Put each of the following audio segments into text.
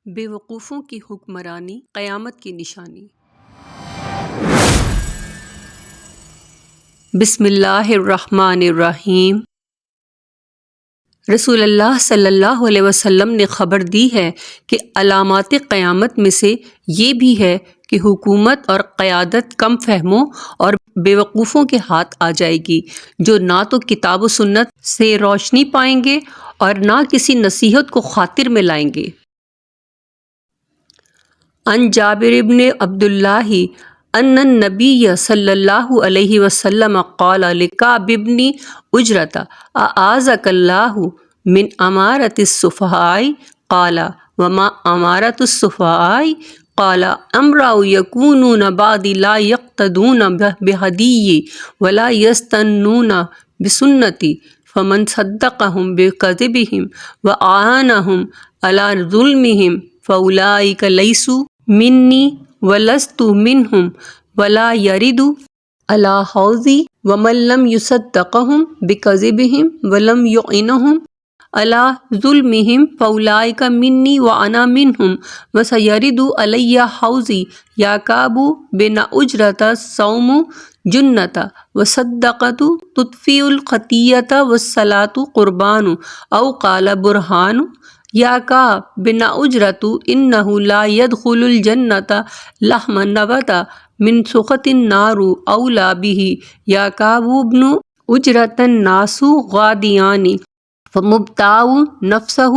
بے وقوفوں کی حکمرانی قیامت کی نشانی۔ بسم اللہ الرحمن الرحیم۔ رسول اللہ صلی اللہ علیہ وسلم نے خبر دی ہے کہ علامات قیامت میں سے یہ بھی ہے کہ حکومت اور قیادت کم فہموں اور بے وقوفوں کے ہاتھ آ جائے گی، جو نہ تو کتاب و سنت سے روشنی پائیں گے اور نہ کسی نصیحت کو خاطر میں لائیں گے۔ عن جابر بن عبد اللہ ان النبی صلی اللہ علیہ وسلم قال لکعب بن عجرۃ اعاذک اللہ من امارۃ السفہاء قال وما امارۃ السفہاء قال امراء یکونون بعدی لا یقتدون بہدی ولا یستنون بسنتی فمن صدقهم بکذبهم وأعانهم على ظلمهم فأولئک لیسوا منی ولست منهم ولا يرد على حوضی ومن لم يصدقهم بكذبهم ولم يعینهم على ظلمهم فأولئک منی وأنا منهم وسيرد علی حوضی یا کعب بن عجرۃ الصوم جنۃ والصدقۃ تطفئ الخطیۃ والصلاۃ قربان او قال برہان یا کعب بن عجرۃ انہ لا يدخل الجنۃ لحم نبت من سخط النار اولی بہ یا کعب بن عجرۃ الناس غادیان فمبتاع نفسہ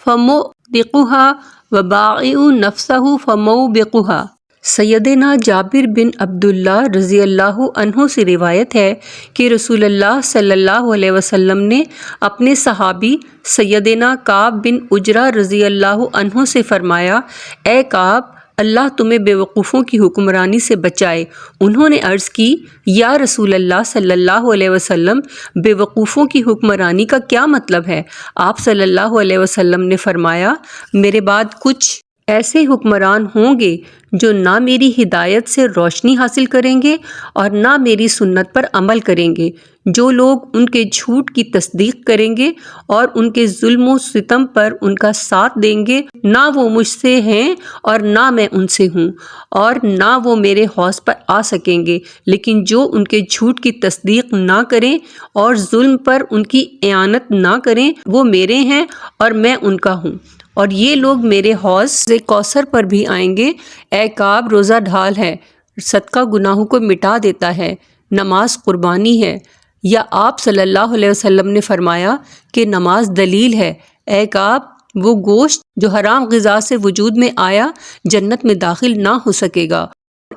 فموبقها وبائع نفسہ فموبقها۔ سیدنا جابر بن عبداللہ رضی اللہ عنہ سے روایت ہے کہ رسول اللہ صلی اللہ علیہ وسلم نے اپنے صحابی سیدنا کعب بن عجرہ رضی اللہ عنہ سے فرمایا، اے کعب، اللہ تمہیں بے وقوفوں کی حکمرانی سے بچائے۔ انہوں نے عرض کی، یا رسول اللہ صلی اللہ علیہ وسلم، بے وقوفوں کی حکمرانی کا کیا مطلب ہے؟ آپ صلی اللہ علیہ وسلم نے فرمایا، میرے بعد کچھ ایسے حکمران ہوں گے جو نہ میری ہدایت سے روشنی حاصل کریں گے اور نہ میری سنت پر عمل کریں گے۔ جو لوگ ان کے جھوٹ کی تصدیق کریں گے اور ان کے ظلم و ستم پر ان کا ساتھ دیں گے، نہ وہ مجھ سے ہیں اور نہ میں ان سے ہوں، اور نہ وہ میرے حوض پر آ سکیں گے۔ لیکن جو ان کے جھوٹ کی تصدیق نہ کریں اور ظلم پر ان کی اعانت نہ کریں، وہ میرے ہیں اور میں ان کا ہوں، اور یہ لوگ میرے حوض سے کوثر پر بھی آئیں گے۔ اے کعب، روزہ ڈھال ہے، صدقہ گناہوں کو مٹا دیتا ہے، نماز قربانی ہے، یا آپ صلی اللہ علیہ وسلم نے فرمایا کہ نماز دلیل ہے۔ اے کعب، وہ گوشت جو حرام غذا سے وجود میں آیا جنت میں داخل نہ ہو سکے گا،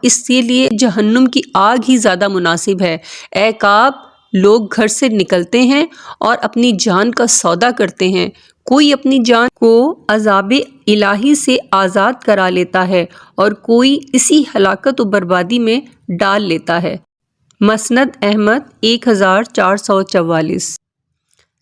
اس کے لیے جہنم کی آگ ہی زیادہ مناسب ہے۔ اے کعب، لوگ گھر سے نکلتے ہیں اور اپنی جان کا سودا کرتے ہیں، کوئی اپنی جان کو عذاب الہی سے آزاد کرا لیتا ہے اور کوئی اسی ہلاکت و بربادی میں ڈال لیتا ہے۔ مسند احمد 1444۔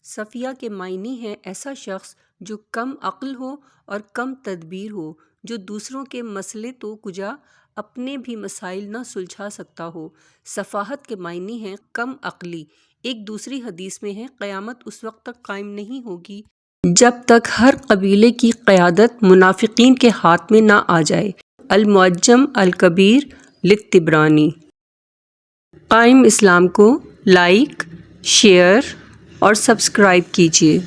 صفیہ کے معنی ہے ایسا شخص جو کم عقل ہو اور کم تدبیر ہو، جو دوسروں کے مسئلے تو کجا اپنے بھی مسائل نہ سلجھا سکتا ہو۔ صفاحت کے معنی ہے کم عقلی۔ ایک دوسری حدیث میں ہے، قیامت اس وقت تک قائم نہیں ہوگی جب تک ہر قبیلے کی قیادت منافقین کے ہاتھ میں نہ آ جائے۔ المعجم الکبیر للطبرانی۔ قائم اسلام کو لائک، شیئر اور سبسکرائب کیجیے۔